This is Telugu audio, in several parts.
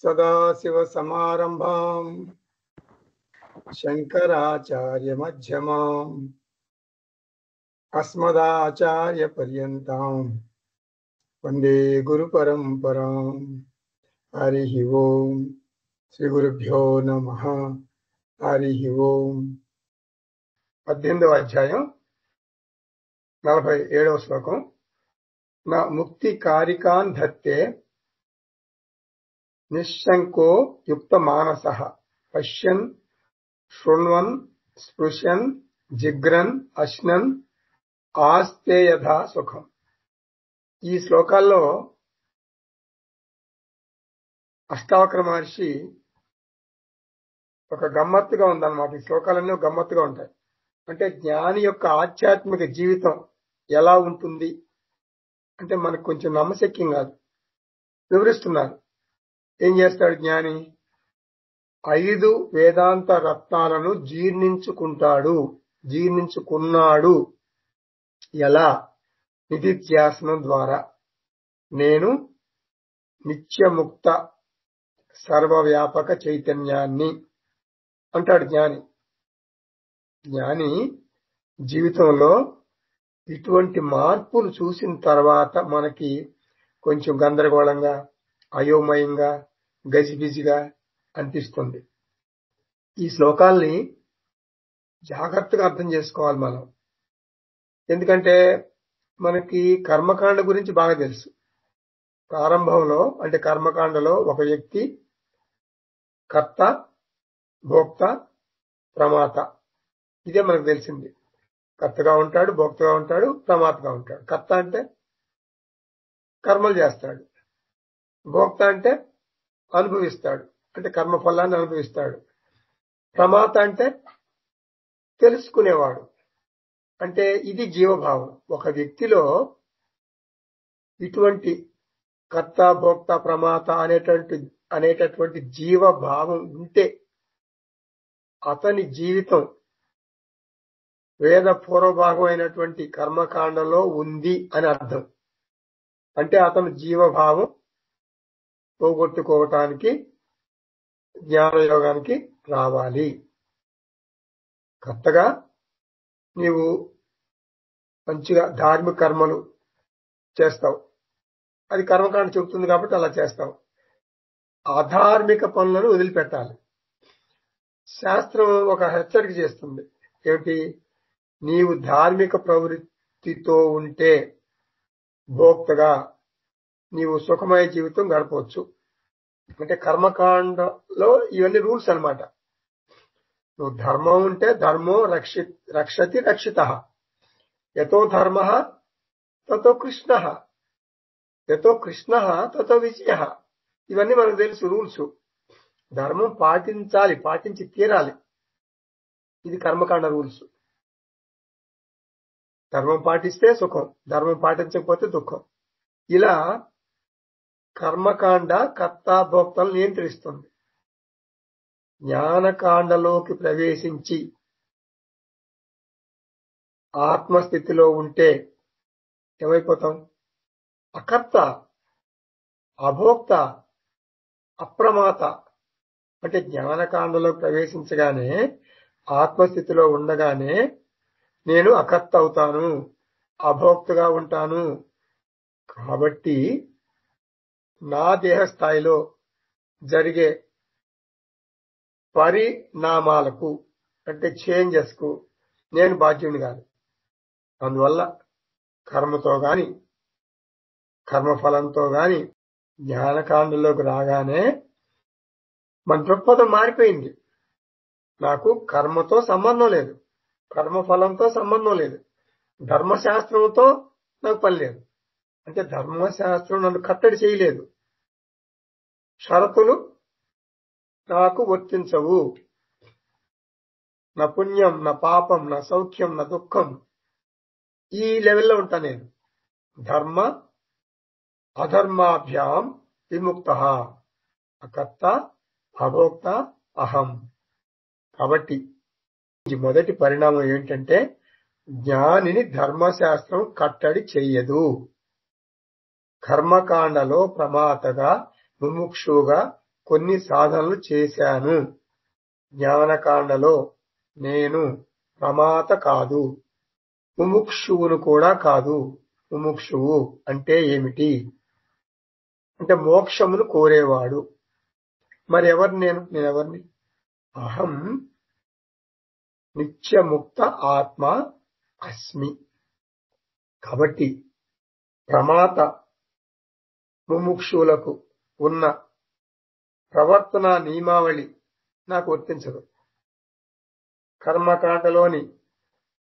सदाशिवसमारम्भाम् शङ्कराचार्यमध्यमाम् अस्मदाचार्यपर्यन्ताम् वन्दे गुरुपरम्पराम्। हरिः ओम्। श्रीगुरुभ्यो नमः। हरिः ओम्। 18వ అధ్యాయం 47వ శ్లోకం. నా ముక్తి కారికాన్ ధత్తే నిశ్శంకో యుక్త మానసః పశ్యన్ శృణ్వన్ స్పృశన్ జిగ్రన్ అశ్నన్ ఆస్తే యథా సుఖం. ఈ శ్లోకాల్లో అష్టావక్ర మహర్షి ఒక గమ్మత్తుగా ఉందన్నమాట. ఈ శ్లోకాలన్నీ గమ్మత్తుగా ఉంటాయి. అంటే జ్ఞాని యొక్క ఆధ్యాత్మిక జీవితం ఎలా ఉంటుంది అంటే మనకు కొంచెం నమ్మశక్యం కాదు. వివరిస్తున్నారు. ఏం చేస్తాడు జ్ఞాని? 5 వేదాంత రత్నాలను జీర్ణించుకున్నాడు. ఎలా? నిధిధ్యాసనం ద్వారా. నేను నిత్యముక్త సర్వవ్యాపక చైతన్యాన్ని అంటాడు జ్ఞాని. జ్ఞాని జీవితంలో ఇటువంటి మార్పులు చూసిన తర్వాత మనకి కొంచెం గందరగోళంగా, అయోమయంగా, గజిబిజిగా అనిపిస్తుంది. ఈ శ్లోకాల్ని జాగ్రత్తగా అర్థం చేసుకోవాలి మనం. ఎందుకంటే మనకి కర్మకాండ గురించి బాగా తెలుసు. ప్రారంభంలో అంటే కర్మకాండలో ఒక వ్యక్తి కర్త, భోక్త, ప్రమాత, ఇదే మనకు తెలిసింది. కర్తగా ఉంటాడు, భోక్తగా ఉంటాడు, ప్రమాతగా ఉంటాడు. కర్త అంటే కర్మలు చేస్తాడు, భోక్త అంటే అనుభవిస్తాడు, అంటే కర్మ ఫలాన్ని అనుభవిస్తాడు. ప్రమాత అంటే తెలుసుకునేవాడు. అంటే ఇది జీవభావం. ఒక వ్యక్తిలో ఇటువంటి కర్త, భోక్త, ప్రమాత అనేటటువంటి జీవభావం ఉంటే అతని జీవితం వేద పూర్వభాగం అయినటువంటి కర్మకాండలో ఉంది అని అర్థం. అంటే అతను జీవభావం పోగొట్టుకోవటానికి జ్ఞానయోగానికి రావాలి. కొత్తగా నీవు మంచిగా ధార్మిక కర్మలు చేస్తావు, అది కర్మకాండ చెబుతుంది కాబట్టి అలా చేస్తావు. అధార్మిక పనులను వదిలిపెట్టాలి. శాస్త్రం ఒక హెచ్చరిక చేస్తుంది. ఏమిటి? నీవు ధార్మిక ప్రవృత్తితో ఉంటే భోక్తగా నీవు సుఖమయ జీవితం గడపవచ్చు. అంటే కర్మకాండలో ఇవన్నీ రూల్స్ అన్నమాట. నువ్వు ధర్మం ఉంటే ధర్మో రక్షతి రక్షితః, యతో ధర్మః తతో కృష్ణః, యతో కృష్ణః తతో విజయః. ఇవన్నీ మనకు తెలుసు రూల్స్. ధర్మం పాటించాలి, పాటించి తీరాలి. ఇది కర్మకాండ రూల్స్. ధర్మం పాటిస్తే సుఖం, ధర్మం పాటించకపోతే దుఃఖం. ఇలా కర్మకాండ కర్త భోక్తలను నియంత్రిస్తుంది. జ్ఞానకాండలోకి ప్రవేశించి ఆత్మస్థితిలో ఉంటే ఏమైపోతాం? అకర్త, అభోక్త, అప్రమాత. అంటే జ్ఞానకాండలోకి ప్రవేశించగానే, ఆత్మస్థితిలో ఉండగానే నేను అకర్త అవుతాను, అభోక్తగా ఉంటాను. కాబట్టి నా దేహ స్థాయిలో జరిగే పరిణామాలకు అంటే చేంజెస్ కు నేను బాధ్యుని కాదు. అందువల్ల కర్మతో గాని కర్మఫలంతో గాని జ్ఞానకాండలోకి రాగానే మన దృక్పథం మారిపోయింది. నాకు కర్మతో సంబంధం లేదు, కర్మఫలంతో సంబంధం లేదు, ధర్మశాస్త్రంతో నాకు పని లేదు. అంటే ధర్మశాస్త్రం నన్ను కట్టడి చేయలేదు, షరతులు నాకు వర్తించవు. నా పుణ్యం, నా పాపం, నా సౌఖ్యం, నా దుఃఖం, ఈ లెవెల్లో ఉంటా నేను. ధర్మ అధర్మాభ్యాం విముక్తః, అకర్త అభోక్త అహం. కాబట్టి మొదటి పరిణామం ఏంటంటే జ్ఞానిని ధర్మశాస్త్రం కట్టడి చెయ్యదు. కర్మకాండలో ప్రమాతగా, ముముక్షుగా, కొన్ని సాధనలు చేశాను. జ్ఞానకాండలో నేను ప్రమాత కాదు, ముముక్షువును కూడా కాదు. ముముక్షువు అంటే ఏమిటి అంటే మోక్షమును కోరేవాడు. మరి ఎవరు నేనెవరిని? అహం నిత్యముక్త ఆత్మ అస్మి. కాబట్టి ప్రమాత ముముక్షువులకు ఉన్న ప్రవర్తన నియమావళి నాకు వర్తించదు. కర్మకాండలోని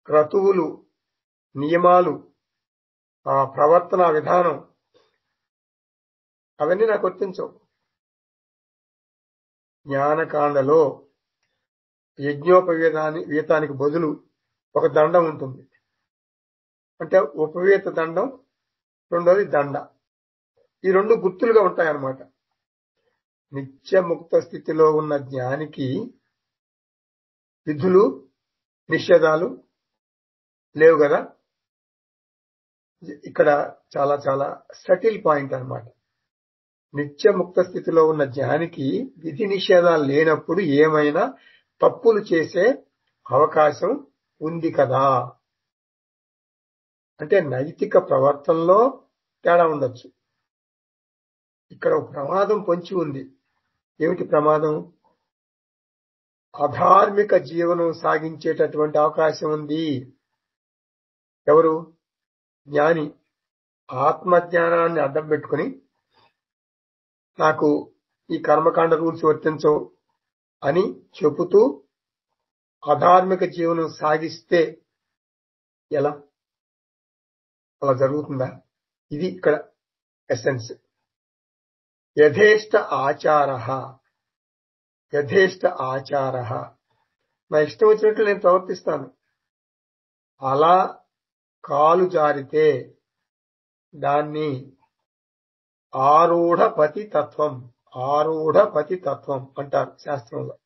క్రతువులు, నియమాలు, ఆ ప్రవర్తన విధానం అవన్నీ నాకు వర్తించవు. జ్ఞానకాండలో యజ్ఞోపవీతానికి బదులు ఒక దండం ఉంటుంది. అంటే ఉపవీత దండం, రెండోది దండ. ఈ రెండు గుర్తులుగా ఉంటాయన్నమాట. నిత్యముక్త స్థితిలో ఉన్న జ్ఞానికి విధులు, నిషేధాలు లేవు కదా. ఇక్కడ చాలా చాలా సటిల్ పాయింట్ అన్నమాట. నిత్యముక్త స్థితిలో ఉన్న జ్ఞానికి విధి నిషేధాలు లేనప్పుడు ఏమైనా తప్పులు చేసే అవకాశం ఉంది కదా. అంటే నైతిక ప్రవర్తనలో తేడా ఉండొచ్చు. ఇక్కడ ఒక ప్రమాదం పొంచి ఉంది. ఏమిటి ప్రమాదం? అధార్మిక జీవనం సాగించేటటువంటి అవకాశం ఉంది. ఎవరు? జ్ఞాని. ఆత్మజ్ఞానాన్ని అడ్డం పెట్టుకుని నాకు ఈ కర్మకాండ రూల్స్ వర్తించవు అని చెబుతూ అధార్మిక జీవనం సాగిస్తే ఎలా? అలా జరుగుతుందా? ఇది ఇక్కడ ఎసెన్స్. యథేష్ట ఆచారః, యథేష్ట ఆచారః. నా ఇష్టం వచ్చినట్లు నేను ప్రవర్తిస్తాను. అలా కాలు జారితే దాన్ని ఆరూఢపతి తత్వం, ఆరూఢపతి తత్వం అంటారు శాస్త్రంలో.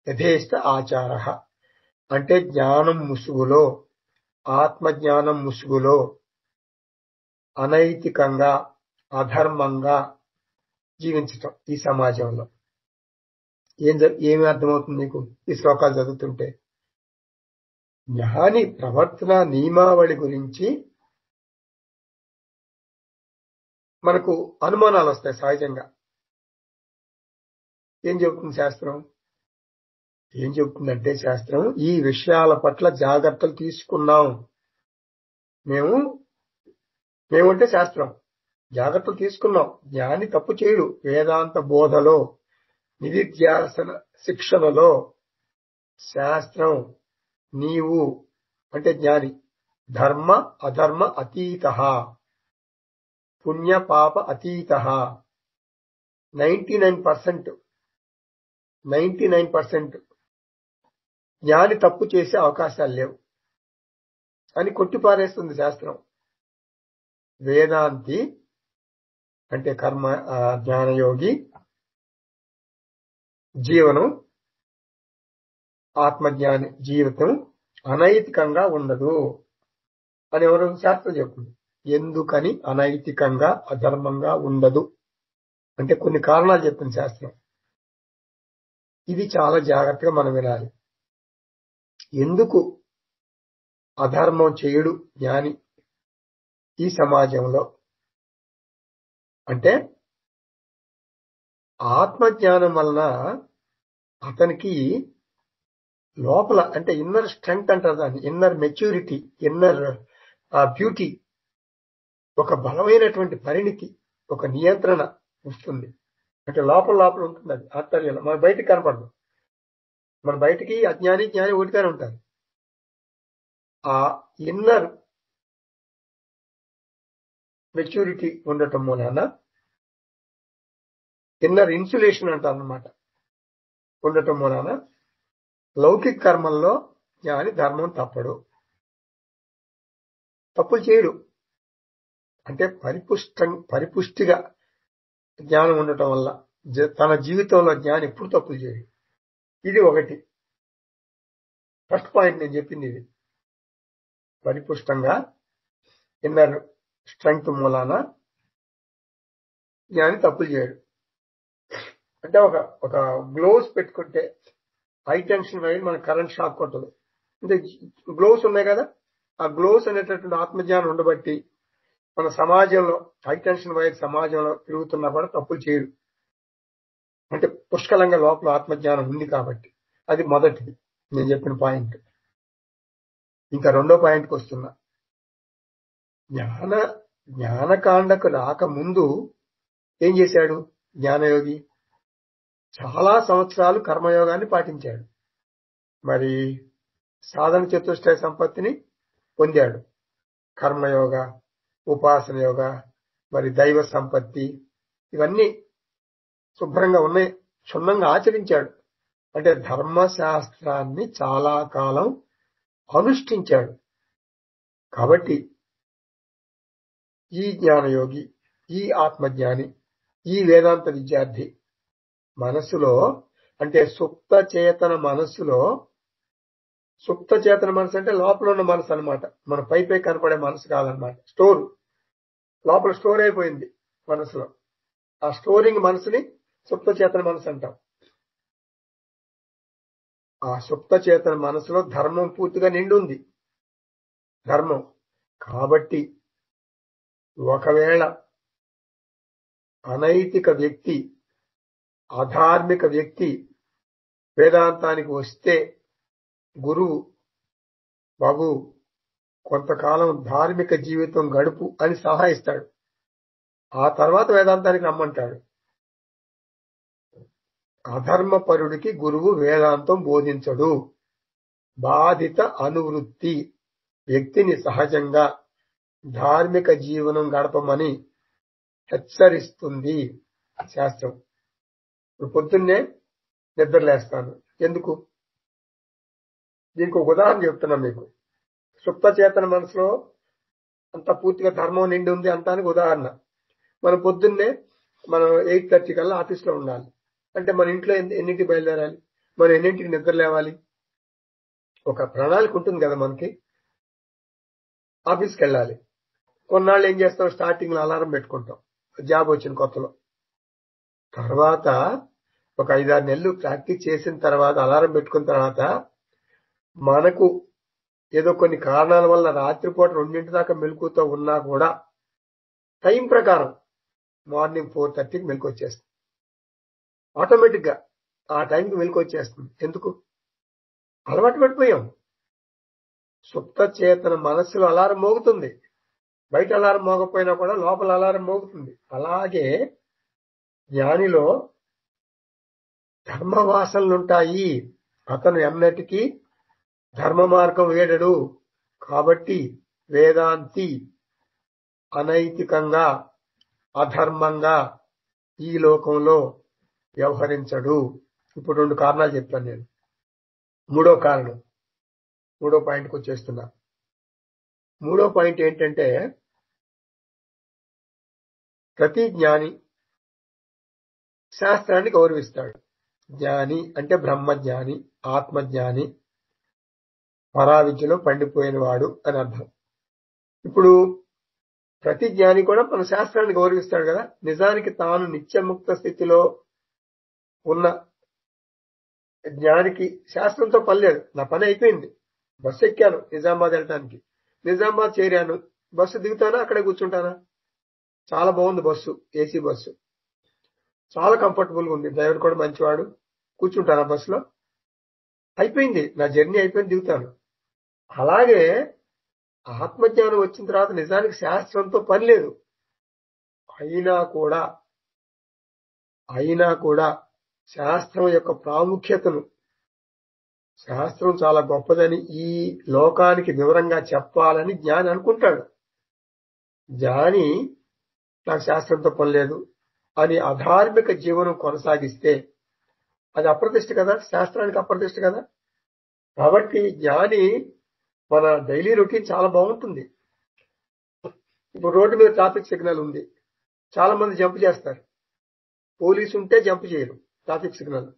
యథేష్ట ఆచారః అంటే జ్ఞానం ముసుగులో, ఆత్మజ్ఞానం ముసుగులో అనైతికంగా, అధర్మంగా జీవించటం ఈ సమాజంలో. ఏమి అర్థమవుతుంది నీకు ఈ శ్లోకాలు చదువుతుంటే? జ్ఞాని ప్రవర్తన నియమావళి గురించి మనకు అనుమానాలు వస్తాయి సహజంగా. ఏం చెబుతుంది శాస్త్రం? ఏం చెబుతుందంటే శాస్త్రం ఈ విషయాల పట్ల జాగ్రత్తలు తీసుకున్నాం. మేమంటే శాస్త్రం జాగ్రత్తలు తీసుకున్నాం. జ్ఞాని తప్పు చేయడు. వేదాంత బోధలో, నిధిధ్యాసన శిక్షణలో శాస్త్రం నీవు అంటే జ్ఞాని ధర్మ అధర్మ అతీతః, పుణ్య పాప అతీతః, 99% జ్ఞాని తప్పు చేసే అవకాశాలు లేవు అని కొట్టిపారేస్తుంది శాస్త్రం. వేదాంతి అంటే కర్మ జ్ఞానయోగి జీవనం, ఆత్మజ్ఞాని జీవితం అనైతికంగా ఉండదు అని ఎవరు? శాస్త్రం చెప్తుంది. ఎందుకని అనైతికంగా అధర్మంగా ఉండదు అంటే కొన్ని కారణాలు చెప్తుంది శాస్త్రం. ఇది చాలా జాగ్రత్తగా మనం వినాలి. ఎందుకు అధర్మం చేయడు జ్ఞాని ఈ సమాజంలో అంటే ఆత్మజ్ఞానం వలన అతనికి లోపల అంటే ఇన్నర్ స్ట్రెంగ్త్ అంటారు దాన్ని, ఇన్నర్ మెచ్యూరిటీ, ఇన్నర్ బ్యూటీ, ఒక బలమైనటువంటి పరిణితి, ఒక నియంత్రణ వస్తుంది. అంటే లోపల ఉంటుంది. అది ఆంతర్యంలో మన బయటికి కనపడదు. మన బయటికి అజ్ఞాని జ్ఞాని ఒకటిగానే ఉంటారు. ఆ ఇన్నర్ మెచ్యూరిటీ ఉండటం మూలాన ఇన్నర్ ఇన్సులేషన్ అంటారన్నమాట. ఉండటం మూలాన లౌకిక కర్మల్లో జ్ఞాని ధర్మం తప్పులు చేయడు. అంటే పరిపుష్టిగా జ్ఞానం ఉండటం వల్ల తన జీవితంలో జ్ఞాని ఎప్పుడు తప్పులు చేయడు. ఇది ఒకటి. ఫస్ట్ పాయింట్ నేను చెప్పింది ఇది. పరిపుష్టంగా ఇన్నర్ స్ట్రెంగ్త్ మూలాన జ్ఞాని తప్పులు చేయడు. అంటే ఒక గ్లోవ్స్ పెట్టుకుంటే హై టెన్షన్ వైర్ మన కరెంట్ షాక్ కొట్టదు. అంటే గ్లోవ్స్ ఉన్నాయి కదా, ఆ గ్లోవ్స్ అనేటటువంటి ఆత్మజ్ఞానం ఉండబట్టి మన సమాజంలో హై టెన్షన్ వైర్ సమాజంలో తిరుగుతున్నా కూడా తప్పులు చేయరు. అంటే పుష్కలంగా లోపల ఆత్మజ్ఞానం ఉంది కాబట్టి. అది మొదటిది నేను చెప్పిన పాయింట్. ఇంకా రెండో పాయింట్కి వస్తున్నా. జ్ఞానకాండకు రాకముందు ఏం చేశాడు జ్ఞానయోగి? చాలా సంవత్సరాలు కర్మయోగాన్ని పాటించాడు. మరి సాధన చతుష్టయ సంపత్తిని పొందాడు. కర్మయోగ, ఉపాసన యోగ, మరి దైవ సంపత్తి, ఇవన్నీ శుభ్రంగా ఉన్నాయి, క్షుణ్ణంగా ఆచరించాడు. అంటే ధర్మశాస్త్రాన్ని చాలా కాలం అనుష్ఠించాడు. కాబట్టి ఈ జ్ఞానయోగి, ఈ ఆత్మజ్ఞాని, ఈ వేదాంత విద్యార్థి మనసులో, అంటే సుప్త చేతన మనస్సులో, సుప్త చేతన మనసు అంటే లోపల ఉన్న మనసు అనమాట, మన పై కనపడే మనసు కాదనమాట. స్టోర్ లోపల స్టోర్ అయిపోయింది మనసులో. ఆ స్టోరింగ్ మనసుని సుప్త చేతన మనసు అంటాం. ఆ సుప్త చేతన మనసులో ధర్మం పూర్తిగా నిండి ఉంది. ధర్మం కాబట్టి ఒకవేళ అనైతిక వ్యక్తి, అధార్మిక వ్యక్తి వేదాంతానికి వస్తే గురువు బాబు కొంతకాలం ధార్మిక జీవితం గడుపు అని సలహా ఇస్తాడు. ఆ తర్వాత వేదాంతానికి రమ్మంటాడు. అధర్మపరుడికి గురువు వేదాంతం బోధించడు. బాధిత అనువృత్తి వ్యక్తిని సహజంగా ధార్మిక జీవనం గడపమని హెచ్చరిస్తుంది శాస్త్రం. ఇప్పుడు పొద్దున్నే నిద్రలేస్తాను, ఎందుకు? దీనికి ఒక ఉదాహరణ చెప్తున్నా మీకు. సుప్త చేతన మనసులో అంత పూర్తిగా ధర్మం నిండి ఉంది అంటానికి ఉదాహరణ. మనం పొద్దున్నే మనం 8:30 కల్లా ఆఫీస్లో ఉండాలి అంటే మన ఇంట్లో ఎన్నింటికి బయలుదేరాలి, మనం ఎన్నింటికి నిద్ర లేవాలి, ఒక ప్రణాళిక ఉంటుంది కదా మనకి. ఆఫీస్కి వెళ్ళాలి. కొన్నాళ్ళు ఏం చేస్తాం, స్టార్టింగ్ లో అలారం పెట్టుకుంటాం జాబ్ వచ్చిన కొత్తలో. తర్వాత ఒక 5-6 నెలలు ప్రాక్టీస్ చేసిన తర్వాత, అలారం పెట్టుకున్న తర్వాత, మనకు ఏదో కొన్ని కారణాల వల్ల రాత్రిపూట 2 దాకా మెలకుతో ఉన్నా కూడా టైం ప్రకారం మార్నింగ్ 4:30కి మెలకు వచ్చేస్తుంది. ఆటోమేటిక్ గా ఆ టైంకి మెలకు వచ్చేస్తుంది. ఎందుకు? అలవాటు పడిపోయాం. సుప్త చేతన మనస్సులో అలారం మోగుతుంది, బయట అలారం మోగపోయినా కూడా లోపల అలారం మోగుతుంది. అలాగే జ్ఞానిలో ధర్మవాసనలుంటాయి. అతను ఎన్నటికీ ధర్మ మార్గం వేడడు. కాబట్టి వేదాంతి అనైతికంగా, అధర్మంగా ఈ లోకంలో వ్యవహరించడు. ఇప్పుడు 2 కారణాలు చెప్పాను నేను. మూడో కారణం, మూడో పాయింట్కి వచ్చేస్తున్నా. మూడో పాయింట్ ఏంటంటే, ప్రతి జ్ఞాని శాస్త్రాన్ని గౌరవిస్తాడు. జ్ఞాని అంటే బ్రహ్మజ్ఞాని, ఆత్మజ్ఞాని, పరావిద్యలో పండిపోయిన వాడు అని అర్థం. ఇప్పుడు ప్రతి జ్ఞాని కూడా మన శాస్త్రాన్ని గౌరవిస్తాడు కదా. నిజానికి తాను నిత్యముక్త స్థితిలో ఉన్న జ్ఞానికి శాస్త్రంతో పని లేదు. నా పని అయిపోయింది, బస్సు ఎక్కాను నిజామాబాద్ వెళ్ళటానికి, నిజామాబాద్ చేరాను, బస్సు దిగుతానా అక్కడే కూర్చుంటానా? చాలా బాగుంది బస్సు, ఏసీ బస్సు, చాలా కంఫర్టబుల్ గా ఉంది, డ్రైవర్ కూడా మంచివాడు, కూర్చుంటానా బస్సులో? అయిపోయింది, నా జర్నీ అయిపోయింది, దిగుతాను. అలాగే ఆత్మజ్ఞానం వచ్చిన తర్వాత నిజానికి శాస్త్రంతో పని లేదు. అయినా కూడా శాస్త్రం యొక్క ప్రాముఖ్యతను, శాస్త్రం చాలా గొప్పదని ఈ లోకానికి వివరంగా చెప్పాలని జ్ఞాని అనుకుంటాడు. జ్ఞాని నాకు శాస్త్రంతో పని లేదు అని అధార్మిక జీవనం కొనసాగిస్తే అది అప్రతిష్ట కదా, శాస్త్రానికి అప్రతిష్ట కదా. కాబట్టి జ్ఞాని మన డైలీ రొటీన్ చాలా బాగుంటుంది. ఇప్పుడు రోడ్డు మీద ట్రాఫిక్ సిగ్నల్ ఉంది, చాలా మంది జంప్ చేస్తారు. పోలీసు ఉంటే జంప్ చేయరు traffic signal,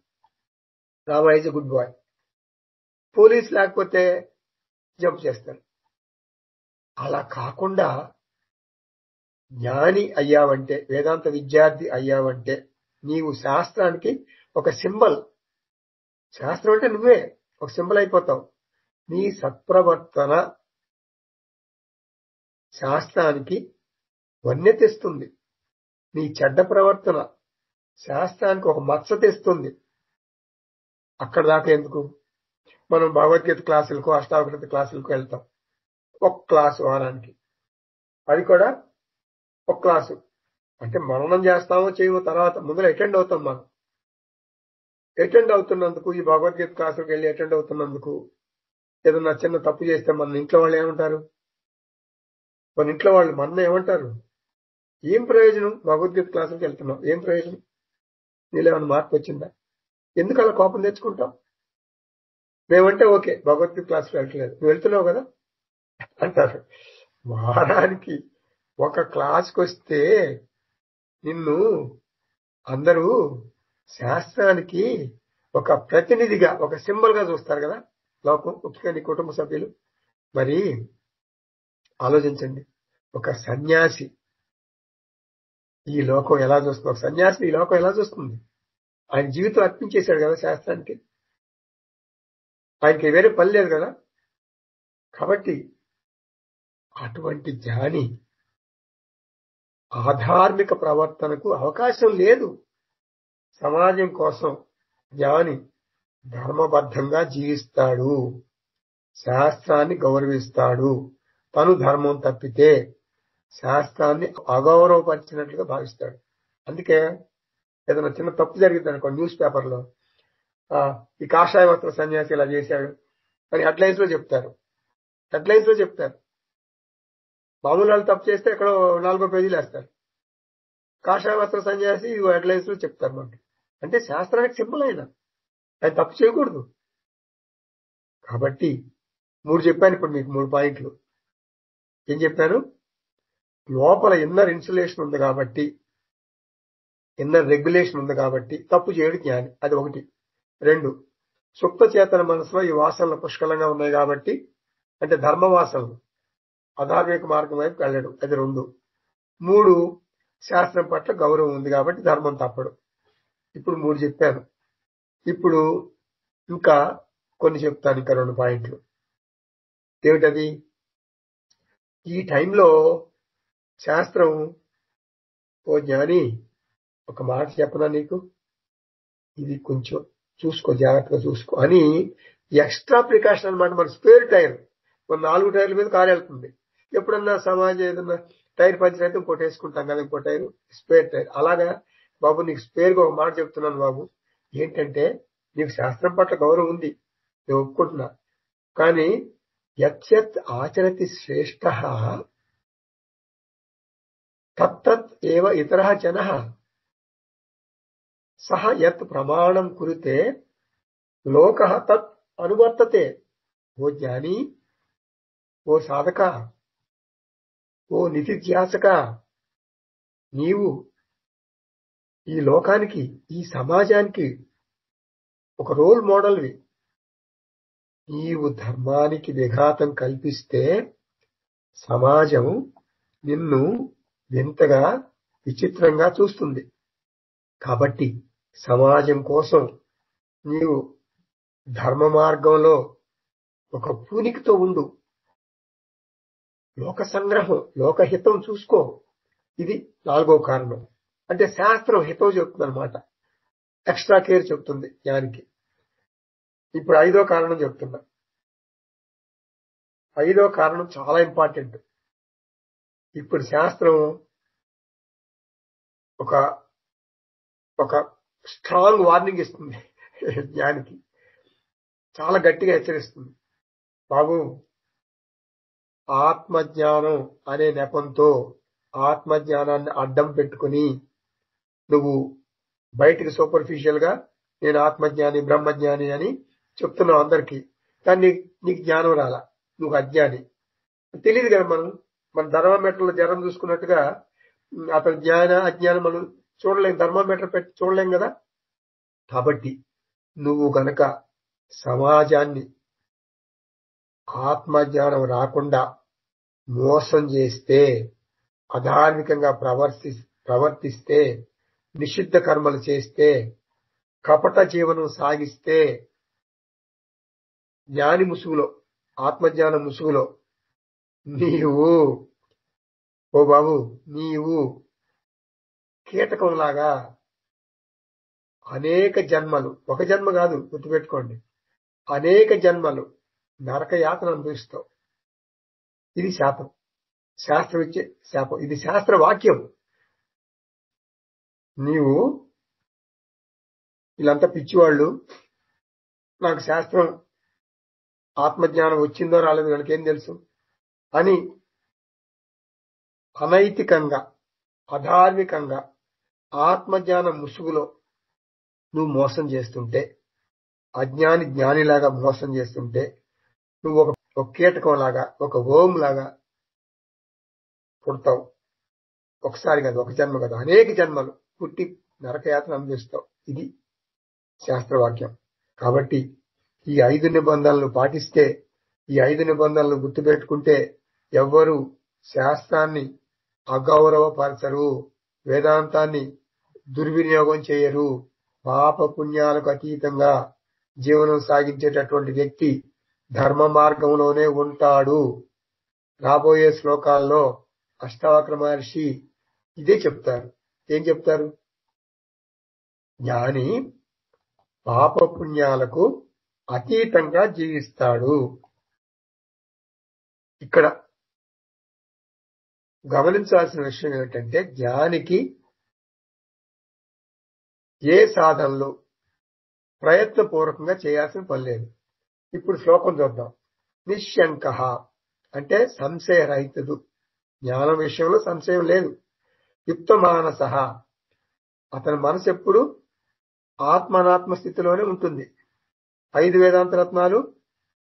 Rama is good boy. Police లేకపోతే జంప్ చేస్తారు. అలా కాకుండా జ్ఞాని అయ్యావంటే, వేదాంత విద్యార్థి అయ్యావంటే నీవు శాస్త్రానికి ఒక సింబల్. శాస్త్రం అంటే నువ్వే ఒక సింబల్ అయిపోతావు. నీ సత్ప్రవర్తన శాస్త్రానికి వన్య తెస్తుంది. నీ చెడ్డ ప్రవర్తన శాస్త్రానికి ఒక మచ్చ తెస్తుంది. అక్కడ దాకా ఎందుకు? మనం భగవద్గీత క్లాసులకు, అష్టావకృత క్లాసులకు వెళ్తాం. ఒక క్లాసు వారానికి, అది కూడా ఒక క్లాసు. అంటే మననం చేస్తామో చేయమో తర్వాత, ముందర అటెండ్ అవుతాం. మనం అటెండ్ అవుతున్నందుకు, ఈ భగవద్గీత క్లాసులకు వెళ్ళి అటెండ్ అవుతున్నందుకు ఏదన్నా చిన్న తప్పు చేస్తే మన ఇంట్లో వాళ్ళు ఏమంటారు? మన ఇంట్లో వాళ్ళు మన ఏమంటారు? ఏం ప్రయోజనం? భగవద్గీత క్లాసులకు వెళ్తున్నాం, ఏం ప్రయోజనం? నీలో ఏమైనా మార్పు వచ్చిందా? ఎందుకు అలా కోపం తెచ్చుకుంటాం? మేమంటే ఓకే, భగవద్గీత క్లాసుకు వెళ్ళట్లేదు, నువ్వు వెళ్తున్నావు కదా అంటారు. వారానికి ఒక క్లాస్కి వస్తే నిన్ను అందరూ శాస్త్రానికి ఒక ప్రతినిధిగా, ఒక సింబల్ గా చూస్తారు కదా లోకం, ముఖ్యంగా నీ కుటుంబ సభ్యులు. మరి ఆలోచించండి, ఒక సన్యాసి ఈ లోకం ఎలా చూస్తుంది? ఒక సన్యాసి ఈ లోకం ఎలా చూస్తుంది? ఆయన జీవితం అర్పించేశాడు కదా శాస్త్రానికి. ఆయనకి వేరే పని లేదు కదా. కాబట్టి అటువంటి జ్ఞాని ఆధార్మిక ప్రవర్తనకు అవకాశం లేదు. సమాజం కోసం జ్ఞాని ధర్మబద్ధంగా జీవిస్తాడు, శాస్త్రాన్ని గౌరవిస్తాడు. తను ధర్మం తప్పితే శాస్త్రాన్ని అగౌరవపరిచినట్లుగా భావిస్తాడు. అందుకే ఏదైనా చిన్న తప్పు జరిగింది అనుకో, న్యూస్ పేపర్లో ఈ కాషాయ వస్త్ర సన్యాసి ఇలా చేశాడు అని హెడ్లైన్స్ లో చెప్తారు. మామూలు వాళ్ళు తప్పు చేస్తే ఎక్కడో 4 పేజీలు వేస్తారు. కాషాయ వస్త్ర సన్యాసి హెడ్లైన్స్ లో చెప్తారు మనకి. అంటే శాస్త్రానికి సింపుల్ ఆయన తప్పు చేయకూడదు. కాబట్టి 3 చెప్పాను. ఇప్పుడు మీకు 3 పాయింట్లు ఏం చెప్పాను? లోపల ఇన్నర్ ఇన్సులేషన్ ఉంది కాబట్టి, ఇన్నర్ రెగ్యులేషన్ ఉంది కాబట్టి తప్పు చేయడు జ్ఞాని. అది 1. 2, సుప్త చేతన మనసులో ఈ వాసనలు పుష్కలంగా ఉన్నాయి కాబట్టి, అంటే ధర్మ వాసనలు, అధార్మిక మార్గం వైపు వెళ్ళడు. అది 2. 3, శాస్త్రం పట్ల గౌరవం ఉంది కాబట్టి ధర్మం తప్పడు. ఇప్పుడు 3 చెప్పాను. ఇప్పుడు ఇంకా కొన్ని చెప్తాను, ఇంకా 2 పాయింట్లు. ఏమిటది? ఈ టైంలో శాస్త్రం, ఓ జ్ఞాని ఒక మాట చెప్పనా నీకు, ఇది కొంచెం చూసుకో, జాగ్రత్తగా చూసుకో అని ఎక్స్ట్రా ప్రికాషన్ అనమాట. మన స్పేర్ టైర్, మన 4 టైర్ల మీద కారు వెళ్తుంది. ఎప్పుడన్నా సమాజం ఏదన్నా టైర్ పంచర్ అయితే ఇంకోటి వేసుకుంటాం కదా, ఇంకో టైర్, స్పేర్ టైర్. అలాగా బాబు, నీకు స్పేర్గా ఒక మాట చెప్తున్నాను బాబు. ఏంటంటే, నీకు శాస్త్రం పట్ల గౌరవం ఉంది, నేను ఒప్పుకుంటున్నా. కానీ యత్ ఆచరతి శ్రేష్ఠ తత్తత్ ఏవ ఇతరః జనః సహ యత్ ప్రమాణం కురుతే లోకః తత్ అనువర్తతే. ఓ జ్ఞాని, ఓ సాధక, ఓ నిధిధ్యాసక, నీవు ఈ లోకానికి, ఈ సమాజానికి ఒక రోల్ మోడల్వి. నీవు ధర్మానికి విఘాతం కల్పిస్తే సమాజం నిన్ను వింతగా, విచిత్రంగా చూస్తుంది. కాబట్టి సమాజం కోసం నీవు ధర్మ మార్గంలో ఒక పూనికతో ఉండు. లోక సంగ్రహం, లోకహితం చూసుకో. ఇది 4వ కారణం. అంటే శాస్త్రం హితం చెప్తుంది అనమాట, ఎక్స్ట్రా కేర్ చెప్తుంది జ్ఞానికి. ఇప్పుడు 5వ కారణం చెప్తున్నా. 5వ కారణం చాలా ఇంపార్టెంట్. ఇప్పుడు శాస్త్రం ఒక స్ట్రాంగ్ వార్నింగ్ ఇస్తుంది జ్ఞానికి, చాలా గట్టిగా హెచ్చరిస్తుంది. బాబు, ఆత్మజ్ఞానం అనే నెపంతో, ఆత్మజ్ఞానాన్ని అడ్డం పెట్టుకుని నువ్వు బయటికి సూపర్ఫిషియల్ గా నేను ఆత్మజ్ఞాని, బ్రహ్మజ్ఞాని అని చెప్తున్నావు అందరికీ. కానీ నీకు జ్ఞానం రాలా, నువ్వు అజ్ఞాని. తెలియదు కదా. మన థర్మామీటర్లో జ్వరం చూసుకున్నట్టుగా అతని అజ్ఞానం మనం చూడలేం, థర్మామీటర్ పెట్టి చూడలేం కదా. కాబట్టి నువ్వు గనక సమాజాన్ని ఆత్మజ్ఞానం రాకుండా మోసం చేస్తే, అధార్మికంగా ప్రవర్తిస్తే నిషిద్ధ కర్మలు చేస్తే, కపట జీవనం సాగిస్తే, జ్ఞాని ముసుగులో, ఆత్మజ్ఞాన ముసుగులో నీవు ఓ బాబు నీవు కీటకంలాగా అనేక జన్మలు, ఒక జన్మ కాదు గుర్తుపెట్టుకోండి, అనేక జన్మలు నరక యాతన అనుభవిస్తావు. ఇది శాపం, శాస్త్రం ఇచ్చే శాపం. ఇది శాస్త్ర వాక్యం. నీవు వీళ్ళంతా పిచ్చివాళ్ళు, నాకు శాస్త్రం ఆత్మజ్ఞానం వచ్చిందో రాలేదు వీళ్ళకేం తెలుసు అని అనైతికంగా, అధార్మికంగా ఆత్మజ్ఞానం ముసుగులో నువ్వు మోసం చేస్తుంటే, అజ్ఞాని జ్ఞానిలాగా మోసం చేస్తుంటే, నువ్వు ఒక కీటకం లాగా, ఒక ఓం లాగా పుడతావు. ఒకసారి కాదు, ఒక జన్మ కాదు, అనేక జన్మలు పుట్టి నరకయాతన అనుభవిస్తావు. ఇది శాస్త్రవాక్యం. కాబట్టి ఈ 5 నిబంధనలు పాటిస్తే, ఈ 5 నిబంధనలు గుర్తుపెట్టుకుంటే ఎవ్వరూ శాస్త్రాన్ని అగౌరవపరచరు, వేదాంతాన్ని దుర్వినియోగం చేయరు. పాప పుణ్యాలకు అతీతంగా జీవనం సాగించేటటువంటి వ్యక్తి ధర్మ మార్గంలోనే ఉంటాడు. రాబోయే శ్లోకాల్లో అష్టావక్ర మహర్షి ఇదే చెప్తారు. ఏం చెప్తారు? జ్ఞాని పాప పుణ్యాలకు అతీతంగా జీవిస్తాడు. ఇక్కడ గమనించాల్సిన విషయం ఏమిటంటే, జ్ఞానికి ఏ సాధనలు ప్రయత్నపూర్వకంగా చేయాల్సిన పని లేదు. ఇప్పుడు శ్లోకం చూద్దాం. నిశ్శంక అంటే సంశయరహితుడు, జ్ఞానం విషయంలో సంశయం లేదు. యుక్త మానస, అతని మనసు ఎప్పుడు ఆత్మనాత్మ స్థితిలోనే ఉంటుంది. 5 వేదాంత రత్నాలు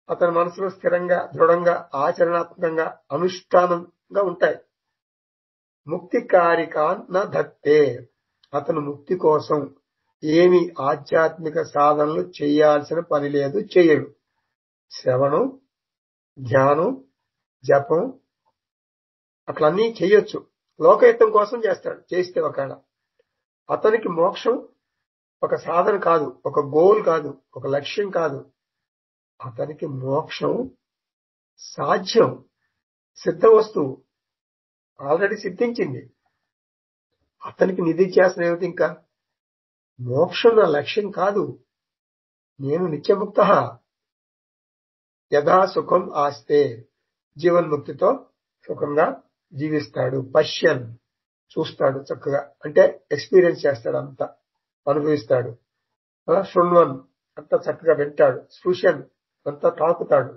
అతని మనసులో స్థిరంగా, దృఢంగా, ఆచరణాత్మకంగా, అనుష్ఠానంగా ఉంటాయి. ముక్తి కారికాన్ న ధత్తే, అతను ముక్తి కోసం ఏమి ఆధ్యాత్మిక సాధనలు చేయాల్సిన పని లేదు, చేయడు. శ్రవణం, ధ్యానం, జపం అట్లన్నీ చేయొచ్చు. లోకహితం కోసం చేస్తాడు. చేస్తే ఒకవేళ అతనికి మోక్షం ఒక సాధన కాదు, ఒక గోల్ కాదు, ఒక లక్ష్యం కాదు. అతనికి మోక్షం సాధ్యం, సిద్ధ వస్తువు, ఆల్రెడీ సిద్ధించింది. అతనికి నిధిధ్యాసన ఏమిటి? ఇంకా మోక్షం నా లక్ష్యం కాదు, నేను నిత్యముక్త. యథా సుఖం ఆస్తే, జీవన్ముక్తితో సుఖంగా జీవిస్తాడు. పశ్యన్, చూస్తాడు చక్కగా, అంటే ఎక్స్పీరియన్స్ చేస్తాడు, అంతా అనుభవిస్తాడు. శృణ్వన్, అంతా చక్కగా వింటాడు. స్పృశన్, అంతా తాకుతాడు,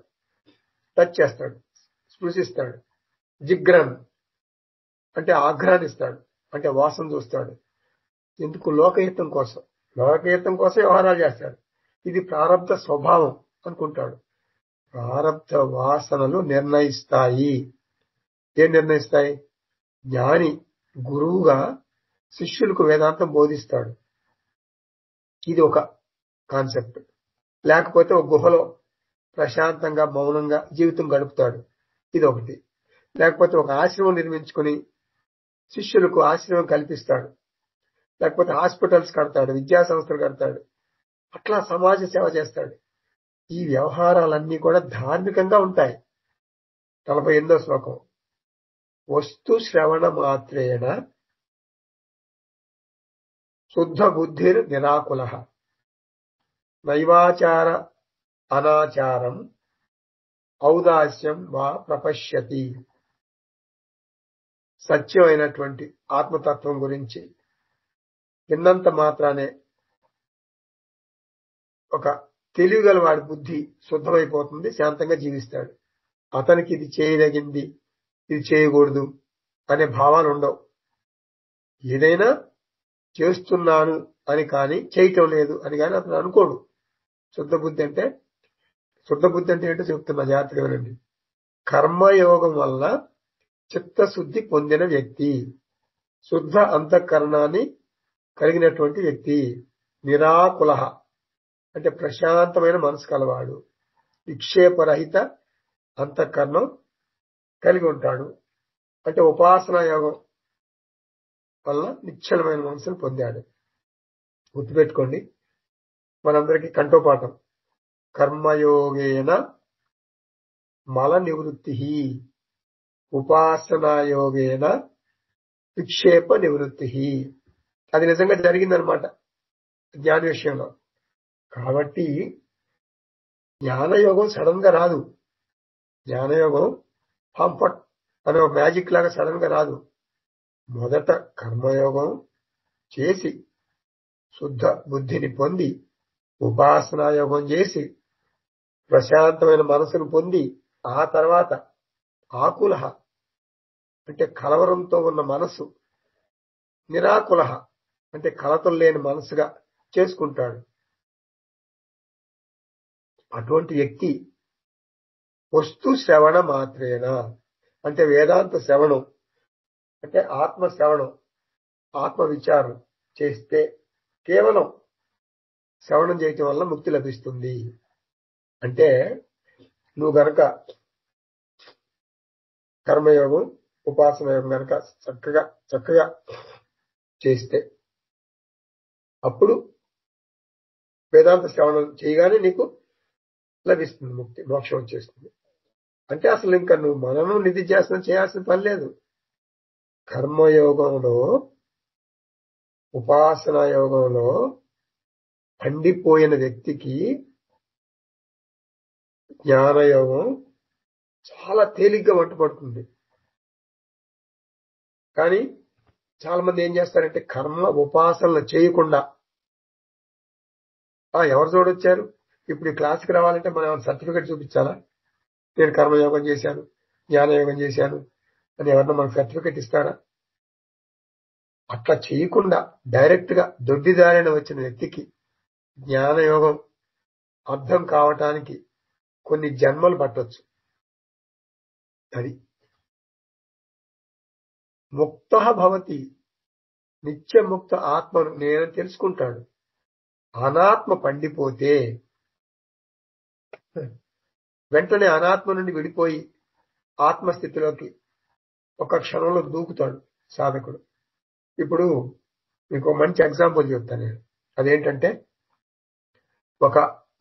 టచ్ చేస్తాడు, స్పృశిస్తాడు. జిగ్రన్ అంటే ఆఘ్రానిస్తాడు, అంటే వాసన చూస్తాడు. ఎందుకు? లోకహితం కోసం. లోకహితం కోసం వ్యవహారాలు చేస్తాడు. ఇది ప్రారబ్ధ స్వభావం అనుకుంటాడు. ప్రారబ్ధ వాసనలు నిర్ణయిస్తాయి. ఏం నిర్ణయిస్తాయి? జ్ఞాని గురువుగా శిష్యులకు వేదాంతం బోధిస్తాడు. ఇది ఒక కాన్సెప్ట్. లేకపోతే ఒక గుహలో ప్రశాంతంగా మౌనంగా జీవితం గడుపుతాడు. ఇది ఒకటి. లేకపోతే ఒక ఆశ్రమం నిర్మించుకుని శిష్యులకు ఆశ్రమం కల్పిస్తాడు. లేకపోతే హాస్పిటల్స్ కడతాడు, విద్యా సంస్థలు కడతాడు. అట్లా సమాజ సేవ చేస్తాడు. ఈ వ్యవహారాలన్నీ కూడా ధార్మికంగా ఉంటాయి. 48వ శ్లోకం. వస్తు శ్రవణ మాత్రేణ శుద్ధ బుద్ధిర్ నిరాకుల, నైవాచార అనాచారం ఔదాస్యం వా ప్రపశ్యతి. సత్యమైనటువంటి ఆత్మతత్వం గురించి విన్నంత మాత్రానే ఒక తెలివిగల వాడి బుద్ధి శుద్ధమైపోతుంది, శాంతంగా జీవిస్తాడు. అతనికి ఇది చేయదగింది, ఇది చేయకూడదు అనే భావాలు ఉండవు. ఏదైనా చేస్తున్నాను అని కానీ, చేయటం లేదు అని కానీ అతను అనుకోడు. శుద్ధ బుద్ధి అంటే ఏంటో చెప్తున్నా, జాగ్రత్తగా వినండి. కర్మయోగం వల్ల చిత్తశుద్ధి పొందిన వ్యక్తి, శుద్ధ అంతఃకరణాన్ని కలిగినటువంటి వ్యక్తి. నిరాకుల అంటే ప్రశాంతమైన మనసు కలవాడు, విక్షేపరహిత అంతఃకరణం కలిగి ఉంటాడు. అంటే ఉపాసనా యోగం వల్ల నిశ్చలమైన మనసును పొందాడు. గుర్తుపెట్టుకోండి, మనందరికీ కంఠోపాఠం. కర్మయోగేన మల నివృత్తి, ఉపాసనాయోగేన విక్షేప నివృత్తి. అది నిజంగా జరిగిందనమాట జ్ఞాన విషయంలో. కాబట్టి జ్ఞానయోగం సడన్ గా రాదు. జ్ఞానయోగం పంపట్ అనే మ్యాజిక్ లాగా సడన్ గా రాదు. మొదట కర్మయోగం చేసి శుద్ధ బుద్ధిని పొంది, ఉపాసనాయోగం చేసి ప్రశాంతమైన మనసును పొంది, ఆ తర్వాత ఆకులహ అంటే కలవరంతో ఉన్న మనసు, నిరాకులహ అంటే కలతలు లేని మనసుగా చేసుకుంటాడు. అటువంటి వ్యక్తి వస్తు శ్రవణ మాత్రేనా అంటే వేదాంత శ్రవణం అంటే ఆత్మ శ్రవణం, ఆత్మ విచారం చేస్తే కేవలం శ్రవణం చేయటం వల్ల ముక్తి లభిస్తుంది. అంటే నువ్వు గనక కర్మయోగం ఉపాసన యోగం గనక చక్కగా చేస్తే అప్పుడు వేదాంత శ్రవణం చేయగానే నీకు లభిస్తుంది ముక్తి, మోక్షం వచ్చేస్తుంది. అంటే అసలు ఇంకా నువ్వు మననం నిధిధ్యాసనం చేయాల్సిన పని లేదు. కర్మయోగంలో ఉపాసనా యోగంలో పండిపోయిన వ్యక్తికి జ్ఞానయోగం చాలా తేలిగ్గా వంటపడుతుంది. కానీ చాలా మంది ఏం చేస్తారంటే కర్మ ఉపాసనలు చేయకుండా ఎవరు చూడొచ్చారు, ఇప్పుడు ఈ క్లాస్కి రావాలంటే మనం సర్టిఫికెట్ చూపించాలా, నేను కర్మయోగం చేశాను జ్ఞానయోగం చేశాను అని ఎవరన్నా మనకు సర్టిఫికెట్ ఇస్తారా? అట్లా చేయకుండా డైరెక్ట్ గా దొడ్డిదారిన వచ్చిన వ్యక్తికి జ్ఞానయోగం అర్థం కావటానికి కొన్ని జన్మలు పట్టొచ్చు. అది ముక్త భవతి, నిత్యముక్త ఆత్మను నేను తెలుసుకుంటాడు. అనాత్మ పండిపోతే వెంటనే అనాత్మ నుండి విడిపోయి ఆత్మస్థితిలోకి ఒక క్షణంలో దూకుతాడు సాధకుడు. ఇప్పుడు మీకు మంచి ఎగ్జాంపుల్ చెప్తాను నేను. అదేంటంటే ఒక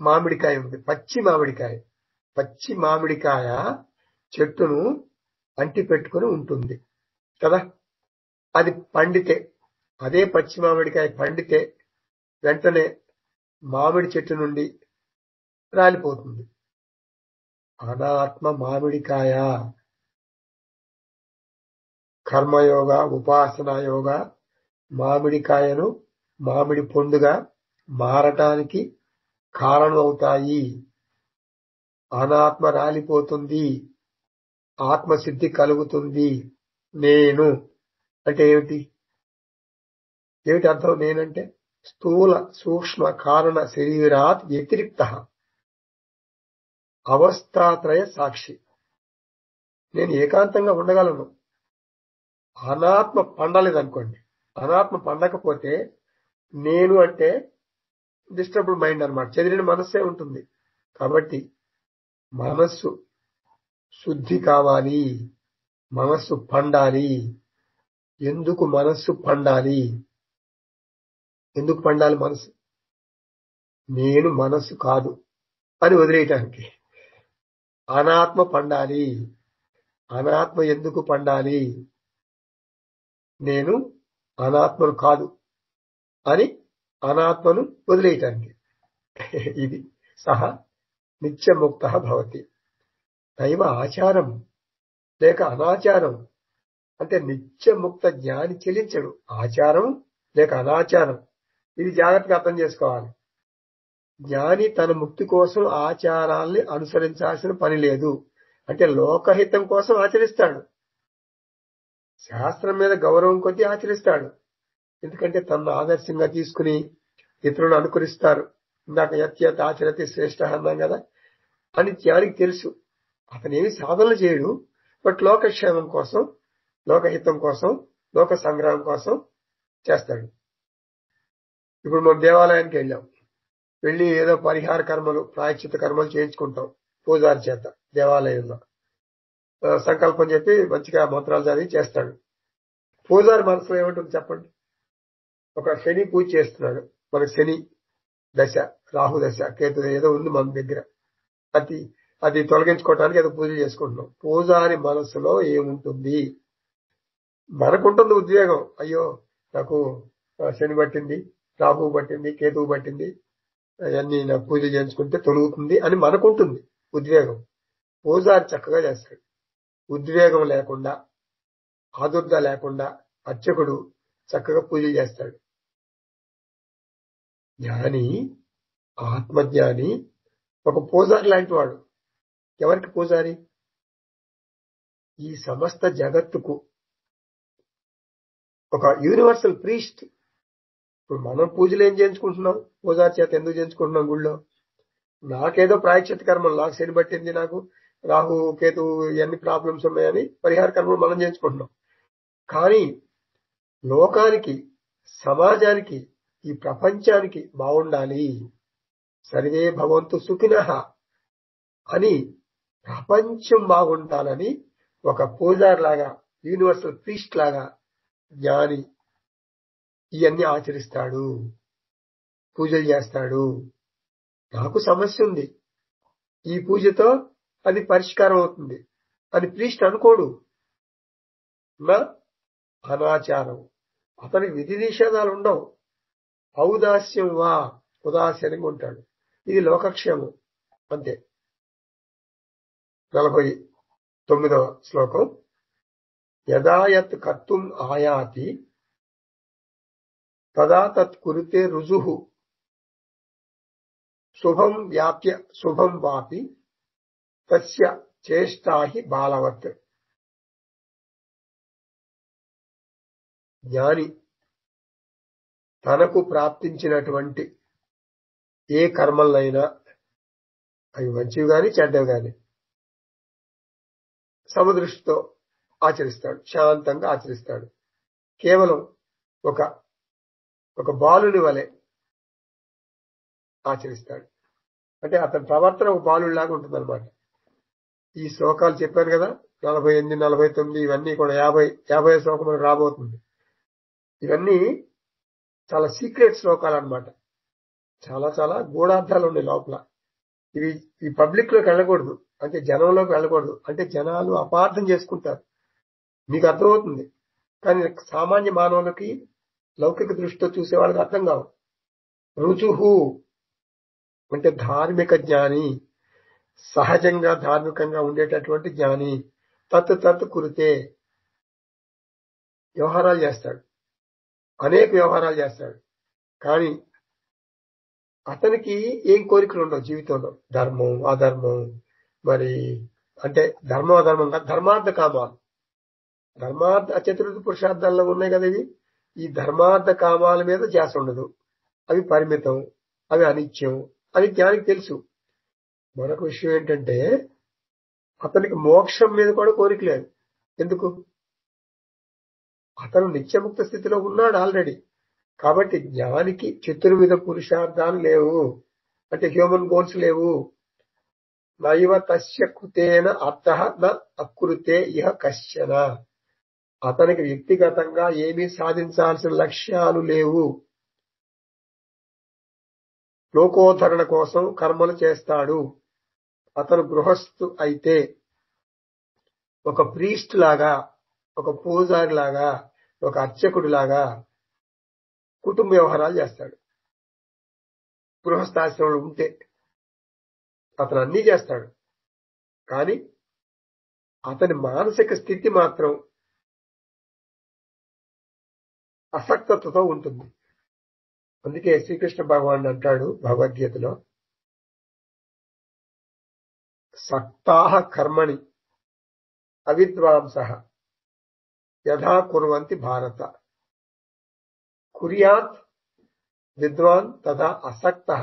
మామిడికాయ ఉంది, పచ్చి మామిడికాయ చెట్టును అంటి పెట్టుకుని ఉంటుంది కదా. అది పండితే, అదే పచ్చి మామిడికాయ పండితే వెంటనే మామిడి చెట్టు నుండి రాలిపోతుంది. అనాత్మ మామిడికాయ కర్మయోగ ఉపాసనా యోగ మామిడికాయను మామిడి పండుగా మారటానికి కారణం అవుతాయి. అనాత్మ రాలిపోతుంది, ఆత్మసిద్ధి కలుగుతుంది. నేను అంటే ఏమిటి అర్థం? నేనంటే స్థూల సూక్ష్మ కారణ శరీరాత్ వ్యతిరిక్త అవస్థాత్రయ సాక్షి. నేను ఏకాంతంగా ఉండగలను. అనాత్మ పండలేదనుకోండి, అనాత్మ పండకపోతే నేను అంటే డిస్టర్బ్డ్ మైండ్ అన్నమాట, చెదిరిన మనస్సే ఉంటుంది. కాబట్టి మనస్సు శుద్ధి కావాలి, మనస్సు పండాలి. ఎందుకు మనస్సు పండాలి? ఎందుకు పండాలి మనసు? నేను మనస్సు కాదు అని వదిలేయటానికి. అనాత్మ పండాలి. అనాత్మ ఎందుకు పండాలి? నేను అనాత్మను కాదు అని అనాత్మను వదిలేయటానికి. ఇది సహా నిత్యముక్త భవతి. దైవ ఆచారం లేక అనాచారం అంటే నిత్యముక్త జ్ఞాని చెలించడు. ఆచారం లేక అనాచారం, ఇది జాగ్రత్తగా అర్థం చేసుకోవాలి. జ్ఞాని తన ముక్తి కోసం ఆచారాల్ని అనుసరించాల్సిన పని లేదు. అంటే లోకహితం కోసం ఆచరిస్తాడు, శాస్త్రం మీద గౌరవం కొద్దీ ఆచరిస్తాడు. ఎందుకంటే తనను ఆదర్శంగా తీసుకుని ఇతరులను అనుకరిస్తారు. ఇందాక యత్యత్ ఆచరతి శ్రేష్ఠ అన్నాం కదా అని జ్ఞానికి తెలుసు. అతనేమి సాధనలు చేయడు, బట్ లోకక్షేమం కోసం, లోకహితం కోసం, లోక సంగ్రహం కోసం చేస్తాడు. ఇప్పుడు మనం దేవాలయానికి వెళ్ళి ఏదో పరిహార కర్మలు ప్రాయశ్చిత కర్మలు చేయించుకుంటాం పూజారి చేత. దేవాలయంలో సంకల్పం చెప్పి మంచిగా మంత్రాలు చదివి చేస్తాడు. పూజారి మనసులో ఏమంటుంది చెప్పండి? ఒక శని పూజ చేస్తున్నాడు, మనకు శని దశ, రాహు దశ, కేతు ఏదో ఉంది మన దగ్గర, అది అది తొలగించుకోవటానికి ఏదో పూజ చేసుకుంటున్నాం. పూజారి మనసులో ఏముంటుంది? మనకుంటుంది ఉద్వేగం, అయ్యో నాకు శని పట్టింది, రాహువు పట్టింది, కేతువు పట్టింది, అవన్నీ నా పూజ చేయించుకుంటే తొలుగుతుంది అని మనకుంటుంది ఉద్వేగం. పూజారి చక్కగా చేస్తాడు, ఉద్వేగం లేకుండా, ఆదుర్ద లేకుండా అర్చకుడు చక్కగా పూజ చేస్తాడు. జ్ఞాని, ఆత్మజ్ఞాని ఒక పూజారి లాంటి వాడు. ఎవరికి పూజారి? ఈ సమస్త జగత్తుకు ఒక యూనివర్సల్ ప్రీస్ట్. ఇప్పుడు మనం పూజలు ఏం చేయించుకుంటున్నాం? పూజారి చేత ఎందుకు చేయించుకుంటున్నాం? గుళ్ళో నాకేదో ప్రాయశ్చిత్త కర్మలు, నాకు శని పట్టింది, నాకు రాహు కేతు ఇవన్నీ ప్రాబ్లమ్స్ ఉన్నాయని పరిహార కర్మలు మనం చేయించుకుంటున్నాం. కానీ లోకానికి, సమాజానికి, ఈ ప్రపంచానికి బాగుండాలి, సర్వే భవంతు సుఖినః అని, ప్రపంచం బాగుండాలని ఒక పూజారి లాగా, యూనివర్సల్ ప్రీస్ట్ లాగా జ్ఞాని ఇవన్నీ ఆచరిస్తాడు, పూజలు చేస్తాడు. నాకు సమస్య ఉంది, ఈ పూజతో అది పరిష్కారం అవుతుంది అని ప్రీస్ట్ అనుకోడు. నా అనాచారం, అతనికి విధి నిషేధాలు ఉండవు. ఔదాస్యం వా, ఉదాసీనంగా ఉంటాడు. ఇది లోకక్షేమం అంతే. 49వ శ్లోకం. యదాయత్ కర్తుం ఆయాతి తదా తత్ కురుతే రుజుః శుభం వ్యాప్య శుభం వాపి తస్య చేష్టా హి బాలవత్. జ్ఞాని తనకు ప్రాప్తించినటువంటి ఏ కర్మలైనా, అవి మంచివి గాని చెడ్డవి గాని, సమదృష్టితో ఆచరిస్తాడు, శాంతంగా ఆచరిస్తాడు. కేవలం ఒక బాలుని వలె ఆచరిస్తాడు. అంటే అతని ప్రవర్తన ఒక బాలుడిలాగా ఉంటుందన్నమాట. ఈ శ్లోకాలు చెప్పాను కదా, 48, 49 ఇవన్నీ కూడా 50 శ్లోకం మనకు రాబోతుంది. ఇవన్నీ చాలా సీక్రెట్ శ్లోకాలు అన్నమాట. చాలా చాలా గూఢార్థాలు ఉన్నాయి లోపల. ఇవి ఈ పబ్లిక్ లోకి వెళ్ళకూడదు, అంటే జనంలోకి వెళ్ళకూడదు. అంటే జనాలు అపార్థం చేసుకుంటారు, మీకు అర్థమవుతుంది, కానీ సామాన్య మానవులకి, లౌకిక దృష్టితో చూసే వాళ్ళకి అర్థం కావు. రుజుహు అంటే ధార్మిక జ్ఞాని, సహజంగా ధార్మికంగా ఉండేటటువంటి జ్ఞాని. తత్ కురితే, వ్యవహారాలు చేస్తాడు, అనేక వ్యవహారాలు చేస్తాడు, కానీ అతనికి ఏం కోరికలు ఉండవు జీవితంలో. ధర్మం, అధర్మం, మరి అంటే ధర్మం అధర్మం కాదు, ధర్మార్థ కామాలు. ధర్మార్థ చతుర్థ పురుషార్థాల్లో ఉన్నాయి కదా ఇవి. ఈ ధర్మార్థ కామాల మీద ధ్యాస ఉండదు, అవి పరిమితం, అవి అనిత్యం అని జ్ఞానికి తెలుసు. మరొక విషయం ఏంటంటే, అతనికి మోక్షం మీద కూడా కోరిక లేదు. ఎందుకు? అతను నిత్యముక్త స్థితిలో ఉన్నాడు ఆల్రెడీ. కాబట్టి జ్ఞానికి చతుర్విధ పురుషార్థాలు లేవు, అంటే హ్యూమన్ గోల్స్ లేవు. నైవ తస్య కృతేన అర్థః న అకృతే ఇహ కశ్చన. అతనికి వ్యక్తిగతంగా ఏమీ సాధించాల్సిన లక్ష్యాలు లేవు. లోకోద్ధరణ కోసం కర్మలు చేస్తాడు. అతను గృహస్థు అయితే ఒక ప్రీస్ట్ లాగా, ఒక పూజారి లాగా, ఒక అర్చకుడి లాగా కుటుంబ వ్యవహారాలు చేస్తాడు. గృహస్థాశ్రమంలో ఉంటే అతను అన్నీ చేస్తాడు, కానీ అతని మానసిక స్థితి మాత్రం అసక్తతతో ఉంటుంది. అందుకే శ్రీకృష్ణ భగవానుడు అంటాడు భగవద్గీతలో, సక్తాః కర్మణి అవిద్వాంసః యథా కుర్వంతి భారత, కుర్యాత్ విద్వాన్ తథా అసక్తః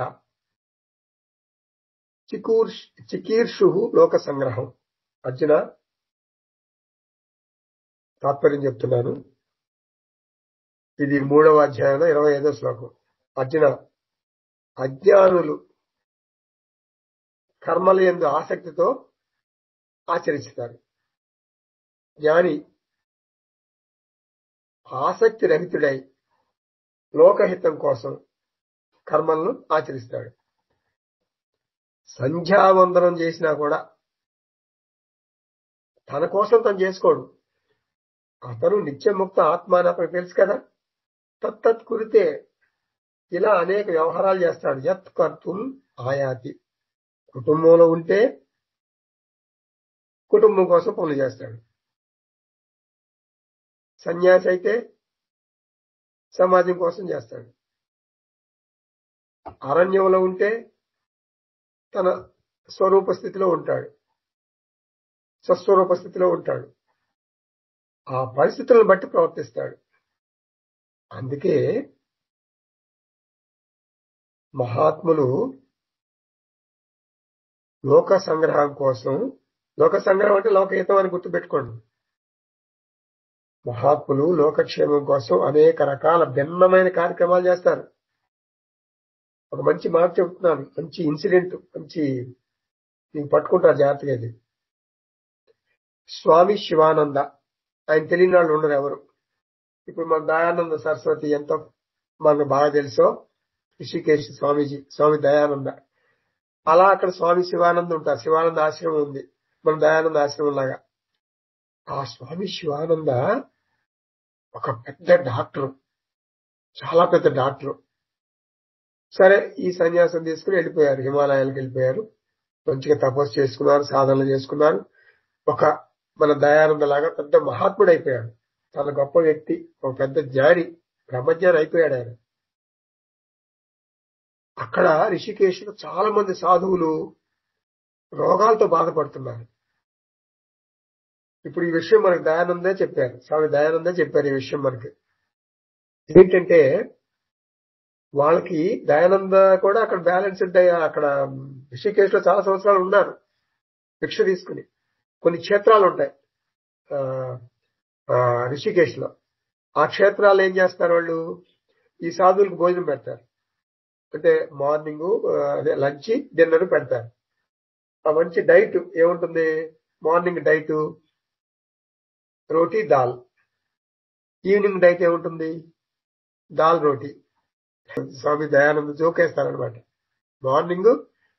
చికీర్షుః లోక సంగ్రహం. అర్జున, తాత్పర్యం చెప్తున్నాను. ఇది 3వ అధ్యాయంలో 25వ శ్లోకం. అర్జున, అజ్ఞానులు కర్మల యందు ఆసక్తితో ఆచరిస్తారు. జ్ఞాని ఆసక్తి రహితుడై లోకహితం కోసం కర్మలను ఆచరిస్తాడు. సంధ్యావందనం చేసినా కూడా తన కోసం తను చేసుకోడు. అతను నిత్యముక్త ఆత్మ అని అతనికి తెలుసు కదా. తత్తత్ కురితే ఇలా అనేక వ్యవహారాలు చేస్తాడు. యత్ కర్తుం ఆయాతి. కుటుంబంలో ఉంటే కుటుంబం కోసం పనులు చేస్తాడు. సన్యాసి అయితే సమాజం కోసం చేస్తాడు. అరణ్యంలో ఉంటే తన స్వరూప స్థితిలో ఉంటాడు, స్వస్వరూప స్థితిలో ఉంటాడు. ఆ పరిస్థితులను బట్టి ప్రవర్తిస్తాడు. అందుకే మహాత్ములు లోక సంగ్రహం కోసం, లోక సంగ్రహం అంటే లోకహితం అని గుర్తుపెట్టుకోండి. మహాత్ములు లోకక్షేమం కోసం అనేక రకాల భిన్నమైన కార్యక్రమాలు చేస్తారు. ఒక మంచి మాట చెబుతున్నాను, మంచి ఇన్సిడెంట్, మంచి నీకు పట్టుకుంటారు జాగ్రత్తగా. ఇది స్వామి శివానంద. ఆయన తెలియని వాళ్ళు ఉండరు ఎవరు. ఇప్పుడు మన దయానంద సరస్వతి ఎంతో మనకు బాగా తెలుసో, ఋషికేశ్ స్వామీజీ, స్వామి దయానంద. అలా అక్కడ స్వామి శివానంద ఉంటారు. శివానంద ఆశ్రమం ఉంది మన దయానంద ఆశ్రమం లాగా. ఆ స్వామి శివానంద ఒక పెద్ద డాక్టరు, చాలా పెద్ద డాక్టరు. సరే, ఈ సన్యాసం తీసుకుని వెళ్ళిపోయారు, హిమాలయాలకు వెళ్ళిపోయారు. మంచిగా తపస్సు చేసుకున్నారు, సాధనలు చేసుకున్నారు. ఒక మన దయానంద లాగా పెద్ద మహాత్ముడు అయిపోయాడు. చాలా గొప్ప వ్యక్తి, ఒక పెద్ద జ్ఞాని, బ్రహ్మజ్ఞాని అయిపోయాడు ఆయన. అక్కడ రిషికేశ్లో చాలా మంది సాధువులు రోగాలతో బాధపడుతున్నారు. ఇప్పుడు ఈ విషయం మనకు దయానందే చెప్పారు, స్వామి దయానందే చెప్పారు ఈ విషయం మనకి. ఏంటంటే వాళ్ళకి దయానంద కూడా అక్కడ బ్యాలెన్స్డ్ అక్కడ రిషికేశ్లో చాలా సంవత్సరాలు ఉన్నారు భిక్ష తీసుకుని. కొన్ని క్షేత్రాలు ఉంటాయి రిషికేశ్లో. ఆ క్షేత్రాలు ఏం చేస్తారు, వాళ్ళు ఈ సాధువులకు భోజనం పెడతారు. అంటే మార్నింగ్ అదే లంచ్ డిన్నర్ పెడతారు. ఆ మంచి డైట్ ఏముంటుంది, మార్నింగ్ డైట్ రోటీ దాల్, ఈవినింగ్ డైట్ ఏముంటుంది దాల్ రోటీ. స్వామి దయానంద జోకేస్తారనమాట. మార్నింగ్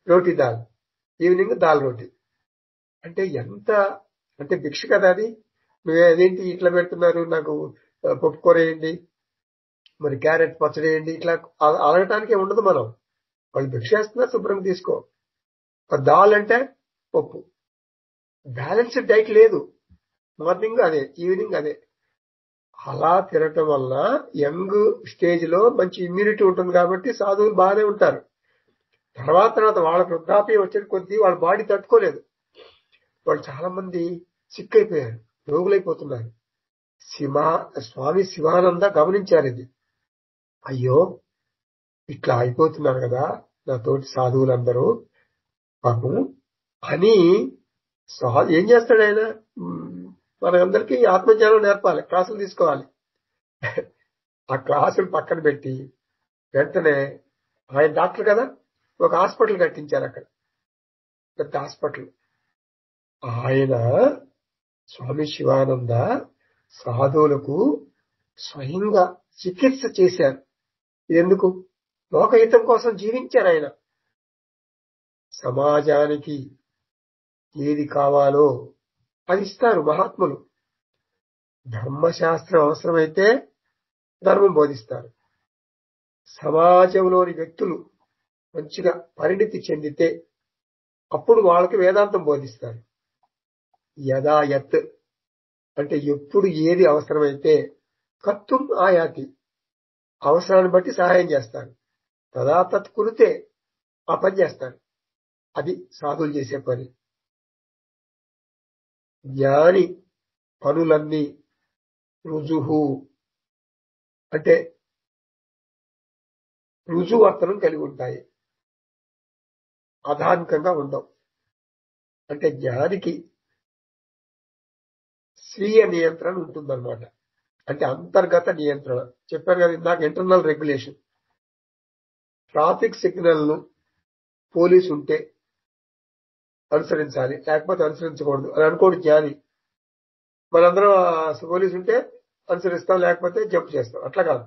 రోటీ దాల్, ఈవినింగ్ దాల్ రోటీ. అంటే ఎంత అంటే భిక్ష కదా అది. అదేంటి ఇట్లా పెడుతున్నారు, నాకు పప్పు కూర వేయండి, మరి క్యారెట్ పచ్చడి వేయండి, ఇట్లా అడగటానికే ఉండదు. మనం వాళ్ళు భిక్ష వేస్తున్నారు, శుభ్రంగా తీసుకో. దాల్ అంటే పప్పు. బ్యాలెన్స్డ్ డైట్ లేదు. మార్నింగ్ అదే, ఈవినింగ్ అదే. అలా తినటం వల్ల యంగ్ స్టేజ్ లో మంచి ఇమ్యూనిటీ ఉంటుంది కాబట్టి సాధువులు బాగానే ఉంటారు. తర్వాత వాళ్ళకి వృద్ధాప్యం వచ్చే కొద్దీ వాళ్ళ బాడీ తట్టుకోలేదు. వాళ్ళు చాలా మంది సిక్ అయిపోయారు, రోగులైపోతున్నారు. స్వామి శివానంద గమనించారు ఇది. అయ్యో, ఇట్లా అయిపోతున్నారు కదా నా తోటి సాధువులందరూ పాపం అని. ఏం చేస్తాడు ఆయన, మనందరికీ ఆత్మజ్ఞానం నేర్పాలి, క్లాసులు తీసుకోవాలి. ఆ క్లాసులు పక్కన పెట్టి వెంటనే ఆయన డాక్టర్ కదా, ఒక హాస్పిటల్ కట్టించారు అక్కడ, పెద్ద హాస్పిటల్. ఆయన స్వామి శివానంద సాధువులకు స్వయంగా చికిత్స చేశారు. ఎందుకు, లోకహితం కోసం జీవించారు ఆయన. సమాజానికి ఏది కావాలో అది ఇస్తారు మహాత్ములు. ధర్మశాస్త్రం అవసరమైతే ధర్మం బోధిస్తారు. సమాజంలోని వ్యక్తులు మంచిగా పరిణితి చెందితే అప్పుడు వాళ్ళకి వేదాంతం బోధిస్తారు. యదా యత్ అంటే ఎప్పుడు ఏది అవసరమైతే, కర్తుం ఆయాతి అవసరాన్ని బట్టి సహాయం చేస్తారు. తదా తత్ కురితే ఆ పని చేస్తారు. అది సాధువులు చేసే పని. జ్ఞాని పనులన్నీ రుజువు అంటే రుజువర్తనం కలిగి ఉంటాయి, అధార్మికంగా ఉండవు. అంటే జ్ఞానికి స్వీయ నియంత్రణ ఉంటుందన్నమాట. అంటే అంతర్గత నియంత్రణ. చెప్పాను కదా ఇందాక, ఇంటర్నల్ రెగ్యులేషన్. ట్రాఫిక్ సిగ్నల్ ను పోలీసు ఉంటే అనుసరించాలి, లేకపోతే అనుసరించకూడదు అని అనుకోడు జ్ఞాని. మనందరం పోలీసు ఉంటే అనుసరిస్తాం, లేకపోతే జంప్ చేస్తాం. అట్లా కాదు.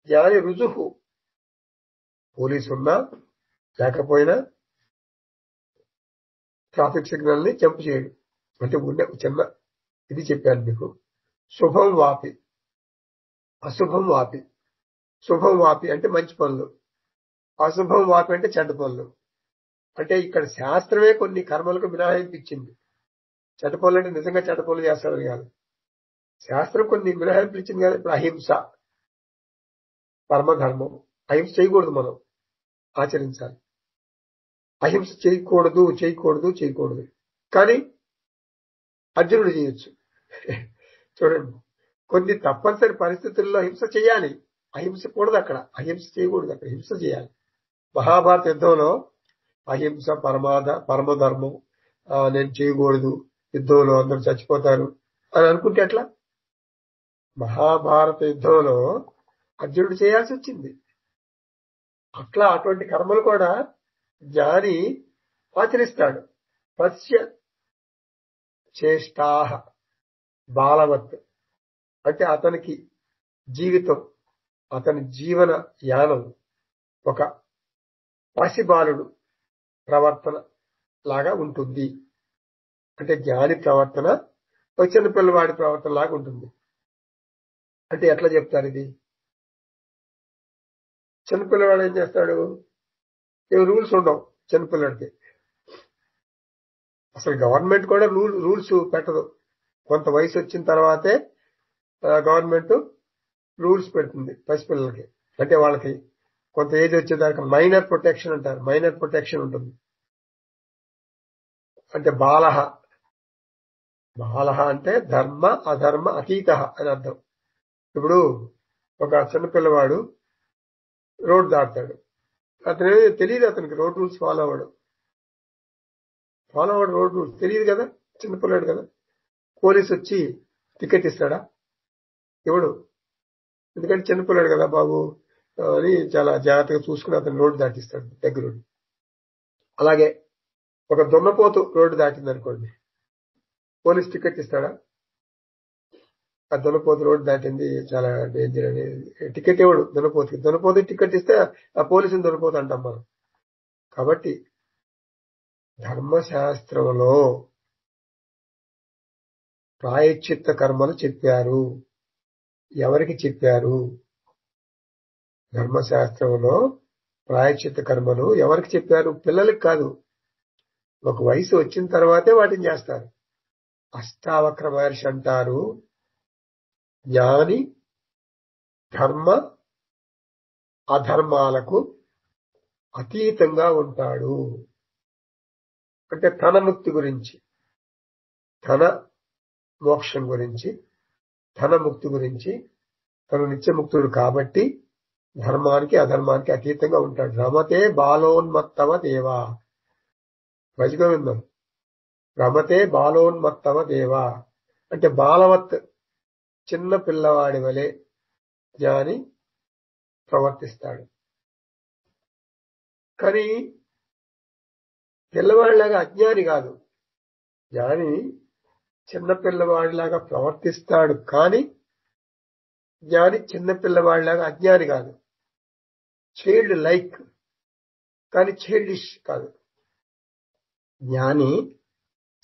జ్ఞాని రుజువు. పోలీసు ఉన్నా లేకపోయినా ట్రాఫిక్ సిగ్నల్ ని జంప్ చేయడు. అంటే ఉండే చిన్న ఇది చెప్పాను మీకు. శుభం వాపి, అశుభం వాపి. శుభం వాపి అంటే మంచి పనులు, అశుభం వాపి అంటే చెడ్డ పనులు. అంటే ఇక్కడ శాస్త్రమే కొన్ని కర్మలకు మినహాయింపు ఇచ్చింది. చెడ్డ పనులు అంటే నిజంగా చెడ్డ పనులు చేస్తారని కాదు. శాస్త్రం కొన్ని మినహాయింపులు ఇచ్చింది కదా. ఇప్పుడు అహింస పరమధర్మం. అహింస చేయకూడదు, మనం ఆచరించాలి. అహింస చేయకూడదు చేయకూడదు చేయకూడదు కానీ అర్జునుడు చేయొచ్చు. చూడండి, కొన్ని తప్పనిసరి పరిస్థితుల్లో హింస చేయాలి. అహింస కూడదు అక్కడ, అహింస చేయకూడదు, అక్కడ హింస చేయాలి. మహాభారత యుద్ధంలో అహింస పరమధర్మం, నేను చేయకూడదు, యుద్ధంలో అందరూ చచ్చిపోతారు అని అనుకుంటే ఎట్లా? మహాభారత యుద్ధంలో అర్జునుడు చేయాల్సి వచ్చింది. అట్లా అటువంటి కర్మలు కూడా జ్ఞాని ఆచరిస్తాడు. పశ్య చేష్టాహ బాలవత్ అంటే అతనికి జీవితం, అతని జీవన యానం ఒక పసిబాలుడు ప్రవర్తన లాగా ఉంటుంది. అంటే జ్ఞాని ప్రవర్తన ఒక చిన్నపిల్లవాడి ప్రవర్తన లాగా ఉంటుంది. అంటే ఎట్లా చెప్తారు ఇది? చిన్నపిల్లవాడు ఏం చేస్తాడు? ఏం రూల్స్ ఉండవు చిన్నపిల్లడికి. అసలు గవర్నమెంట్ కూడా రూల్స్ పెట్టదు. కొంత వయసు వచ్చిన తర్వాతే గవర్నమెంట్ రూల్స్ పెడుతుంది పసిపిల్లలకి. అంటే వాళ్ళకి కొంత ఏజ్ వచ్చేదాకా మైనర్ ప్రొటెక్షన్ అంటారు. మైనర్ ప్రొటెక్షన్ ఉంటుంది. అంటే బాలహ అంటే ధర్మ అధర్మ అతీత అని అర్థం. ఇప్పుడు ఒక చిన్నపిల్లవాడు రోడ్ దాటుతాడు. అతను తెలియదు, అతనికి రోడ్ రూల్స్ ఫాలో అవ్వడు రోడ్ రూల్స్ తెలియదు కదా, చిన్నపిల్లాడు కదా. పోలీసు వచ్చి టికెట్ ఇస్తాడా? ఇవ్వడు. ఎందుకంటే చిన్నపిల్లాడు కదా బాబు అని చాలా జాగ్రత్తగా చూసుకుని అతను రోడ్డు దాటిస్తాడు దగ్గరుండి. అలాగే ఒక దున్నపోతు రోడ్డు దాటింది అనుకోండి, పోలీస్ టికెట్ ఇస్తాడా? ఆ దున్నపోతు రోడ్డు దాటింది, చాలా డేంజర్ అని టికెట్ ఇవ్వడు దున్నపోతు టికెట్ ఇస్తే ఆ పోలీసుని దున్నపోతు అంటాం మనం. కాబట్టి ధర్మశాస్త్రంలో ప్రాయశ్చిత్త కర్మలు చెప్పారు. ఎవరికి చెప్పారు? ధర్మశాస్త్రంలో ప్రాయశ్చిత్త కర్మలు ఎవరికి చెప్పారు? పిల్లలకి కాదు. ఒక వయసు వచ్చిన తర్వాతే వాటిని చేస్తారు. అష్టావక్ర మహర్షి అంటారు, జ్ఞాని ధర్మ అధర్మాలకు అతీతంగా ఉంటాడు. అంటే తన ముక్తి గురించి, తన మోక్షం గురించి, తన ముక్తి గురించి, తను నిత్యముక్తుడు కాబట్టి ధర్మానికి అధర్మానికి అతీతంగా ఉంటాడు. రమతే బాలోన్మత్తవ దేవా. భజగోవిందం. రమతే బాలోన్మత్తవ దేవా అంటే బాలవత్, చిన్న పిల్లవాడి వలె జ్ఞాని ప్రవర్తిస్తాడు. కానీ పిల్లవాడిలాగా అజ్ఞాని కాదు. జ్ఞాని చిన్న పిల్లవాడిలాగా ప్రవర్తిస్తాడు, కానీ జ్ఞాని చిన్న పిల్లవాడిలాగా అజ్ఞాని కాదు. చైల్డ్ లైక్ కానీ చైల్డిష్ కాదు. జ్ఞాని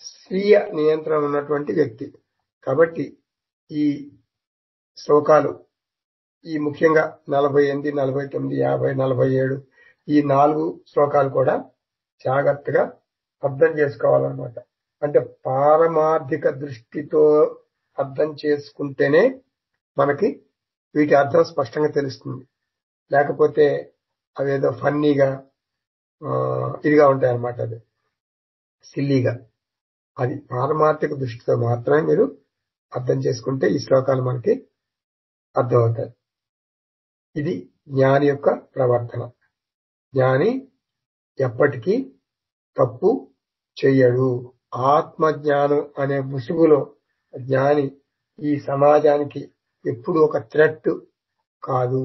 స్వీయ నియంత్రణ ఉన్నటువంటి వ్యక్తి. కాబట్టి ఈ శ్లోకాలు, ఈ ముఖ్యంగా 48, 49, 50, 47 ఈ 4 శ్లోకాలు కూడా జాగ్రత్తగా అర్థం చేసుకోవాలన్నమాట. అంటే పారమార్థిక దృష్టితో అర్థం చేసుకుంటేనే మనకి వీటి అర్థం స్పష్టంగా తెలుస్తుంది. లేకపోతే అవేదో ఫన్నీగా ఇదిగా ఉంటాయి అన్నమాట. అది సిల్లీగా. అది పారమార్థిక దృష్టితో మాత్రమే మీరు అర్థం చేసుకుంటే ఈ శ్లోకాలు మనకి అర్థమవుతాయి. ఇది జ్ఞాని యొక్క ప్రవర్తన. జ్ఞాని ఎప్పటికీ తప్పు చెయ్యడు. ఆత్మజ్ఞానం అనే ముసుగులో జ్ఞాని ఈ సమాజానికి ఎప్పుడు ఒక థ్రెట్ కాదు.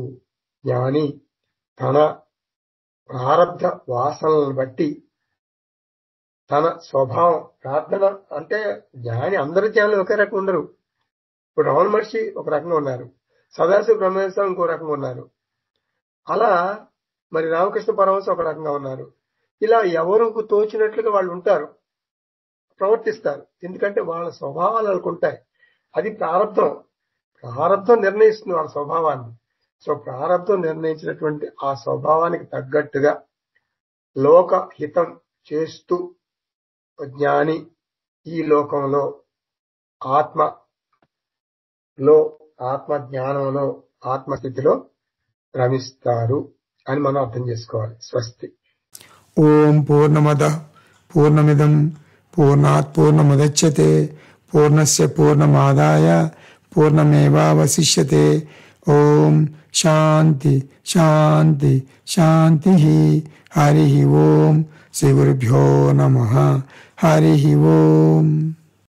జ్ఞాని తన ప్రారబ్ధ వాసనలను బట్టి, తన స్వభావం, ప్రార్థన అంటే జ్ఞాని అందరి జ్ఞానులు ఒకే రకం ఉండరు. ఇప్పుడు రమణ మహర్షి ఒక రకంగా ఉన్నారు, సదాశివ బ్రహ్మేశ్వరం ఇంకో రకంగా ఉన్నారు, అలా మరి రామకృష్ణ పరమహంస ఒక రకంగా ఉన్నారు. ఇలా ఎవరికి తోచినట్లుగా వాళ్ళు ఉంటారు, ప్రవర్తిస్తారు. ఎందుకంటే వాళ్ళ స్వభావాలు వాళ్ళకు ఉంటాయి. అది ప్రారంధం నిర్ణయిస్తుంది వాళ్ళ స్వభావాన్ని. సో ప్రారంధం నిర్ణయించినటువంటి ఆ స్వభావానికి తగ్గట్టుగా లోక హితం చేస్తూ జ్ఞాని ఈ లోకంలో ఆత్మ జ్ఞానంలో ఆత్మస్థితిలో రమిస్తారు అని మనం అర్థం చేసుకోవాలి. స్వస్తి. ఓం పూర్ణమద పూర్ణమిదం పూర్ణాత్ పూర్ణముదచ్యతే పూర్ణస్య పూర్ణమాదాయ పూర్ణమేవావశిష్యతే. ఓం శాంతి శాంతి శాంతి. హరి ఓం. శ్రీ గురుభ్యో నమః. హరి ఓం.